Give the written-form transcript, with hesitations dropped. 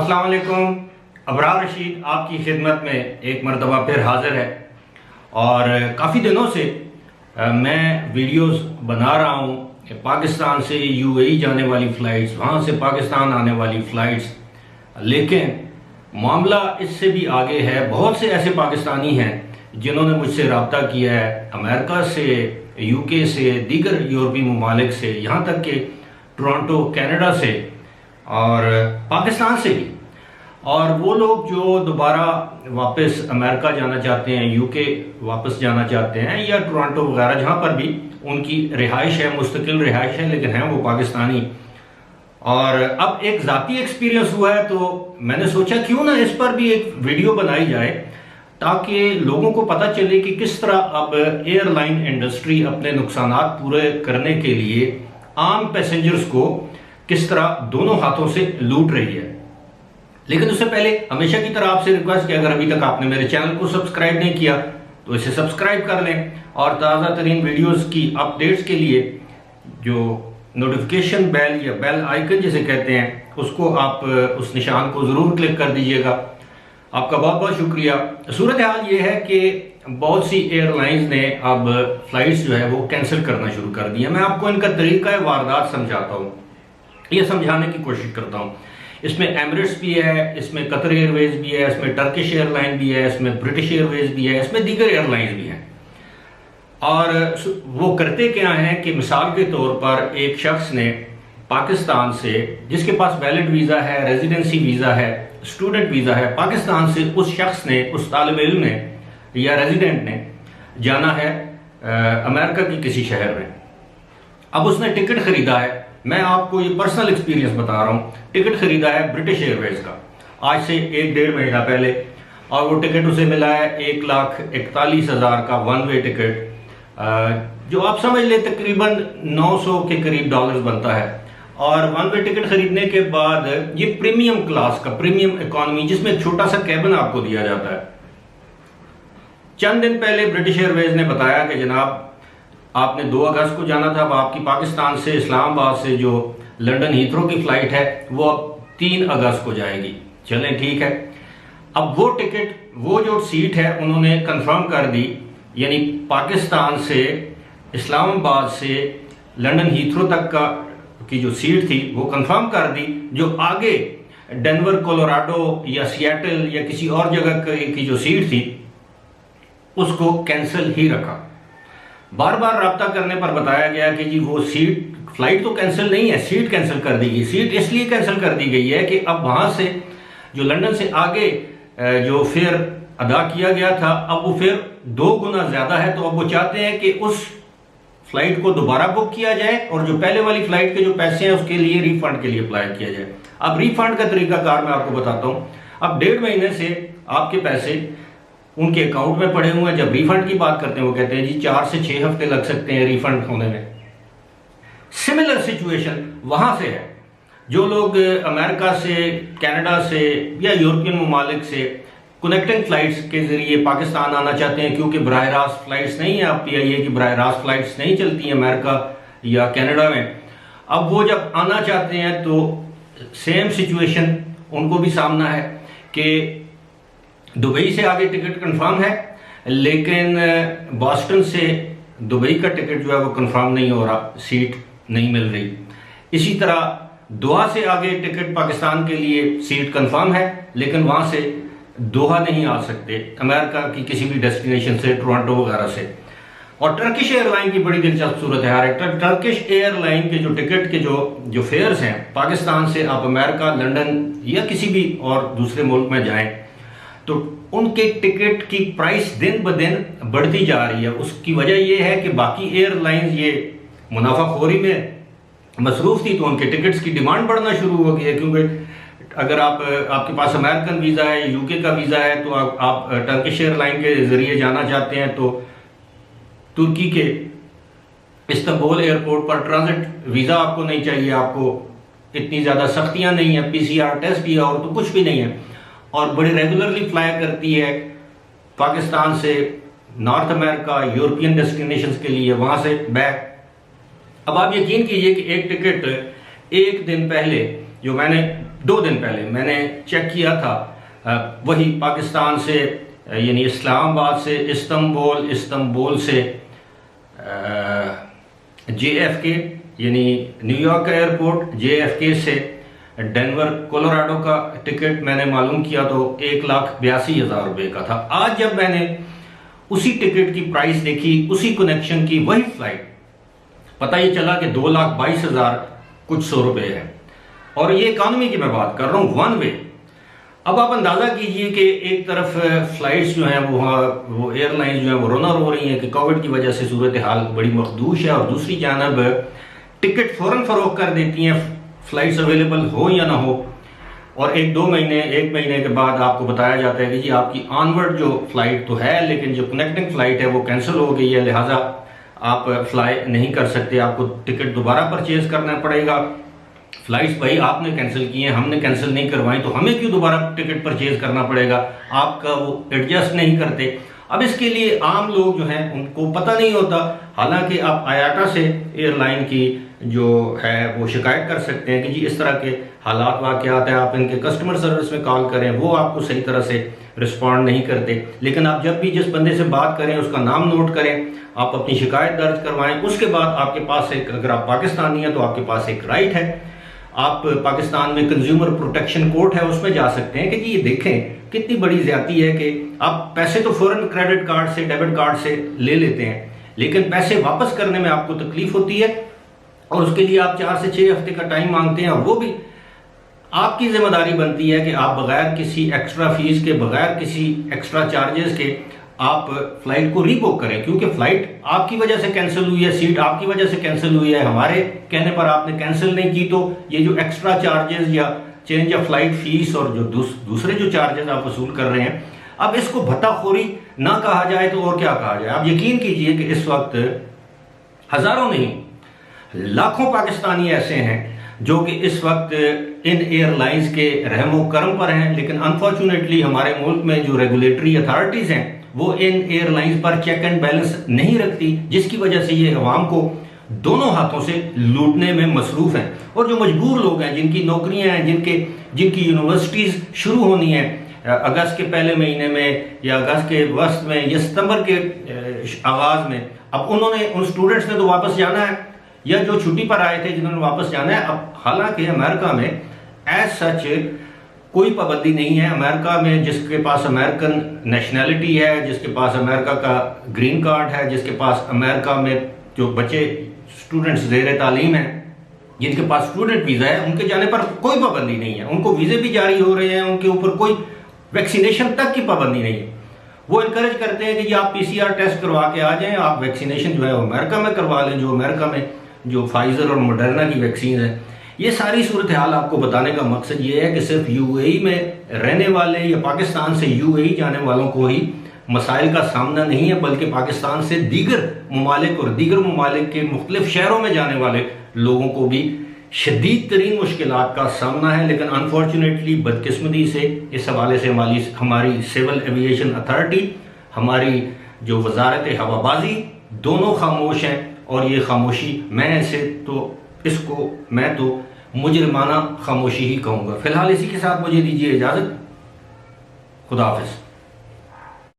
अस्सलाम वालेकुम। अबरार रशीद आपकी खिदमत में एक मरतबा फिर हाजिर है और काफ़ी दिनों से मैं वीडियोस बना रहा हूँ पाकिस्तान से यूएई जाने वाली फ़्लाइट्स, वहाँ से पाकिस्तान आने वाली फ़्लाइट्स। लेकिन मामला इससे भी आगे है। बहुत से ऐसे पाकिस्तानी हैं जिन्होंने मुझसे रब्ता किया है अमेरिका से, यूके से, दीगर यूरोपीय ममालिक से, यहाँ तक कि टोरंटो कनाडा से और पाकिस्तान से भी। और वो लोग जो दोबारा वापस अमेरिका जाना चाहते हैं, यूके वापस जाना चाहते हैं या टोरंटो वगैरह जहाँ पर भी उनकी रिहाइश है, मुस्तकिल रिहाइश है, लेकिन हैं वो पाकिस्तानी। और अब एक ज़ाती एक्सपीरियंस हुआ है तो मैंने सोचा क्यों ना इस पर भी एक वीडियो बनाई जाए ताकि लोगों को पता चले कि किस तरह अब एयरलाइन इंडस्ट्री अपने नुकसानात पूरे करने के लिए आम पैसेंजर्स को किस तरह दोनों हाथों से लूट रही है। लेकिन उससे पहले हमेशा की तरह आपसे रिक्वेस्ट कि अगर अभी तक आपने मेरे चैनल को सब्सक्राइब नहीं किया तो इसे सब्सक्राइब कर लें और ताज़ा तरीन वीडियोस की अपडेट्स के लिए जो नोटिफिकेशन बेल या बेल आइकन जिसे कहते हैं उसको आप उस निशान को ज़रूर क्लिक कर दीजिएगा। आपका बहुत बहुत शुक्रिया। सूरत हाल ये है कि बहुत सी एयरलाइंस ने अब फ्लाइट्स जो है वो कैंसिल करना शुरू कर दिया। मैं आपको इनका तरीका वारदात समझाता हूँ, ये समझाने की कोशिश करता हूँ। इसमें एमिरेट्स भी है, इसमें कतर एयरवेज भी है, इसमें टर्किश एयरलाइन भी है, इसमें ब्रिटिश एयरवेज भी है, इसमें दीगर एयरलाइंस भी हैं। और वो करते क्या हैं कि मिसाल के तौर पर एक शख्स ने पाकिस्तान से, जिसके पास वैलिड वीज़ा है, रेजिडेंसी वीज़ा है, स्टूडेंट वीज़ा है, पाकिस्तान से उस शख्स ने, उस तालिब इल्म ने या रेजिडेंट ने जाना है अमेरिका के किसी शहर में। अब उसने टिकट खरीदा है, मैं आपको ये पर्सनल एक्सपीरियंस बता रहा हूँ। टिकट खरीदा है ब्रिटिश एयरवेज का आज से 1-1.5 महीना पहले और वो टिकट उसे मिला है 1,41,000 का वन वे टिकट, जो आप समझ ले तकरीबन 900 के करीब डॉलर्स बनता है। और वन वे टिकट खरीदने के बाद ये प्रीमियम क्लास का, प्रीमियम इकोनॉमी, जिसमें एक छोटा सा कैबिन आपको दिया जाता है। चंद दिन पहले ब्रिटिश एयरवेज ने बताया कि जनाब आपने 2 अगस्त को जाना था, अब आपकी पाकिस्तान से इस्लामाबाद से जो लंदन हीथ्रो की फ्लाइट है वो अब 3 अगस्त को जाएगी। चलें ठीक है। अब वो टिकट, वो जो सीट है उन्होंने कंफर्म कर दी, यानी पाकिस्तान से इस्लामाबाद से लंदन हीथ्रो तक का की जो सीट थी वो कंफर्म कर दी। जो आगे डेनवर कोलोराडो या सियाटल या किसी और जगह की जो सीट थी उसको कैंसिल ही रखा। बार बार रब्ता करने पर बताया गया कि जी वो सीट, फ्लाइट तो कैंसिल नहीं है, सीट कैंसिल कर दी गई। सीट इसलिए कैंसिल कर दी गई है कि अब वहां से जो लंदन से आगे जो फेयर अदा किया गया था अब वो फेयर 2 गुना ज्यादा है, तो अब वो चाहते हैं कि उस फ्लाइट को दोबारा बुक किया जाए और जो पहले वाली फ्लाइट के जो पैसे हैं उसके लिए रिफंड के लिए अप्लाई किया जाए। अब रिफंड का तरीकाकार मैं आपको बताता हूं। अब 1.5 महीने से आपके पैसे उनके अकाउंट में पड़े हुए हैं। जब रिफंड की बात करते हैं वो कहते हैं जी 4 से 6 हफ्ते लग सकते हैं रिफंड होने में। सिमिलर सिचुएशन वहां से है। जो लोग अमेरिका से, कनाडा से या यूरोपियन ममालिक से कनेक्टिंग फ्लाइट्स के जरिए पाकिस्तान आना चाहते हैं, क्योंकि बराह रास्त फ्लाइट्स नहीं है, आप पीआईए की बराह रास्त फ्लाइट्स नहीं चलती हैं अमेरिका या कनाडा में। अब वो जब आना चाहते हैं तो सेम सिचुएशन उनको भी सामना है कि दुबई से आगे टिकट कंफर्म है लेकिन बॉस्टन से दुबई का टिकट जो है वो कंफर्म नहीं हो रहा, सीट नहीं मिल रही। इसी तरह दोहा से आगे टिकट पाकिस्तान के लिए सीट कंफर्म है लेकिन वहां से दोहा नहीं आ सकते अमेरिका की किसी भी डेस्टिनेशन से, टोरंटो वगैरह से। और टर्किश एयरलाइन की बड़ी दिलचस्प सूरत है। टर्किश एयरलाइन के जो टिकट के जो फेयर्स हैं, पाकिस्तान से आप अमेरिका, लंदन या किसी भी और दूसरे मुल्क में जाएं तो उनके टिकट की प्राइस दिन ब दिन बढ़ती जा रही है। उसकी वजह यह है कि बाकी एयरलाइंस ये मुनाफाखोरी में मसरूफ थी तो उनके टिकट्स की डिमांड बढ़ना शुरू हो गई है। क्योंकि अगर आपके पास अमेरिकन वीज़ा है, यूके का वीज़ा है, तो आप टर्किश एयरलाइन के जरिए जाना चाहते हैं तो तुर्की के इस्तांबुल एयरपोर्ट पर ट्रांजिट वीज़ा आपको नहीं चाहिए, आपको इतनी ज़्यादा सख्तियाँ नहीं है, पीसीआर टेस्ट या और तो कुछ भी नहीं है। और बड़ी रेगुलरली फ्लाई करती है पाकिस्तान से नॉर्थ अमेरिका, यूरोपियन डेस्टिनेशंस के लिए, वहाँ से बैक। अब आप यकीन कीजिए कि एक टिकट एक दिन पहले जो मैंने 2 दिन पहले मैंने चेक किया था, वही पाकिस्तान से यानी इस्लामाबाद से इस्तांबुल से JFK यानी न्यूयॉर्क एयरपोर्ट, JFK से डेनवर कोलोराडो का टिकट मैंने मालूम किया तो 1,82,000 रुपये का था। आज जब मैंने उसी टिकट की प्राइस देखी, उसी कनेक्शन की वही फ्लाइट, पता ये चला कि 2,22,000 कुछ सौ रुपये है। और ये इकॉनमी की मैं बात कर रहा हूँ, वन वे। अब आप अंदाज़ा कीजिए कि एक तरफ फ्लाइट्स जो हैं वो एयरलाइंस जो हैं वो रोना रो रही हैं कि कोविड की वजह से सूरत हाल बड़ी मखदूश है, और दूसरी जानब टिकट फ़ौरन फ़रोख्त कर देती हैं, फ्लाइट्स अवेलेबल हो या ना हो, और एक महीने के बाद आपको बताया जाता है कि जी आपकी ऑनवर्ड जो फ्लाइट तो है लेकिन जो कनेक्टिंग फ़्लाइट है वो कैंसिल हो गई है, लिहाजा आप फ्लाई नहीं कर सकते, आपको टिकट दोबारा परचेज करना पड़ेगा। फ्लाइट्स भाई आपने कैंसिल की हैं, हमने कैंसिल नहीं करवाई, तो हमें क्यों दोबारा टिकट परचेज करना पड़ेगा, आपका वो एडजस्ट नहीं करते। अब इसके लिए आम लोग जो हैं उनको पता नहीं होता, हालांकि आप आयाटा से एयरलाइन की जो है वो शिकायत कर सकते हैं कि जी इस तरह के हालात वाक़यात हैं, आप इनके कस्टमर सर्विस में कॉल करें, वो आपको सही तरह से रिस्पॉन्ड नहीं करते। लेकिन आप जब भी जिस बंदे से बात करें उसका नाम नोट करें, आप अपनी शिकायत दर्ज करवाएं, उसके बाद आपके पास एक, अगर आप पाकिस्तानी हैं तो आपके पास एक राइट है, आप पाकिस्तान में कंज्यूमर प्रोटेक्शन कोर्ट है उसमें जा सकते हैं कि जी ये देखें कितनी बड़ी ज्यादती है कि आप पैसे तो फौरन क्रेडिट कार्ड से, डेबिट कार्ड से ले लेते हैं, लेकिन पैसे वापस करने में आपको तकलीफ होती है, और उसके लिए आप 4 से 6 हफ्ते का टाइम मांगते हैं, और वो भी आपकी जिम्मेदारी बनती है कि आप बगैर किसी एक्स्ट्रा फीस के, बगैर किसी एक्स्ट्रा चार्जेस के आप फ्लाइट को रीबुक करें, क्योंकि फ्लाइट आपकी वजह से कैंसिल हुई है, सीट आपकी वजह से कैंसिल हुई है, हमारे कहने पर आपने कैंसिल नहीं की, तो ये जो एक्स्ट्रा चार्जेस या चेंज ऑफ फ्लाइट फीस और जो दूसरे जो चार्जेस आप वसूल कर रहे हैं, अब इसको भत्ताखोरी ना कहा जाए तो और क्या कहा जाए। आप यकीन कीजिए कि इस वक्त हजारों नहीं लाखों पाकिस्तानी ऐसे हैं जो कि इस वक्त इन एयरलाइंस के रहमो करम पर हैं, लेकिन अनफॉर्चुनेटली हमारे मुल्क में जो रेगुलेटरी अथॉरिटीज हैं वो इन एयरलाइंस पर चेक एंड बैलेंस नहीं रखती, जिसकी वजह से ये अवाम को दोनों हाथों से लूटने में मसरूफ हैं। और जो मजबूर लोग हैं, जिनकी नौकरियां हैं, जिनकी यूनिवर्सिटीज शुरू होनी है अगस्त के पहले महीने में या अगस्त के वस्त में या सितंबर के आगाज में, अब उन स्टूडेंट्स ने तो वापस जाना है, या जो छुट्टी पर आए थे जिन्होंने वापस जाना है। अब हालांकि अमेरिका में एज सच कोई पाबंदी नहीं है, अमेरिका में जिसके पास अमेरिकन नेशनैलिटी है, जिसके पास अमेरिका का ग्रीन कार्ड है, जिसके पास अमेरिका में जो बच्चे स्टूडेंट्स ज़ेर तालीम हैं, जिनके पास स्टूडेंट वीज़ा है, उनके जाने पर कोई पाबंदी नहीं है, उनको वीज़े भी जारी हो रहे हैं, उनके ऊपर कोई वैक्सीनेशन तक की पाबंदी नहीं है। वो इनकरेज करते हैं कि जी आप PCR टेस्ट करवा के आ जाएं, आप वैक्सीनेशन जो है वो अमेरिका में करवा लें, जो अमेरिका में जो फाइजर और मॉडर्ना की वैक्सीन है। ये सारी सूरत हाल आपको बताने का मकसद ये है कि सिर्फ UAE में रहने वाले या पाकिस्तान से UAE जाने वालों को ही मसाइल का सामना नहीं है, बल्कि पाकिस्तान से दीगर ममालिक और दीगर ममालिक के मुख्तलिफ शहरों में जाने वाले लोगों को भी शदीद तरीन मुश्किलात का सामना है। लेकिन अनफॉर्चुनेटली बदकिस्मती से इस हवाले से हमारी सिविल एविएशन अथॉरिटी, हमारी जो वजारत हवाबाजी, दोनों खामोश हैं। और ये खामोशी मैं तो मुजरिमाना खामोशी ही कहूँगा। फिलहाल इसी के साथ मुझे दीजिए इजाज़त। खुदा हाफिज़।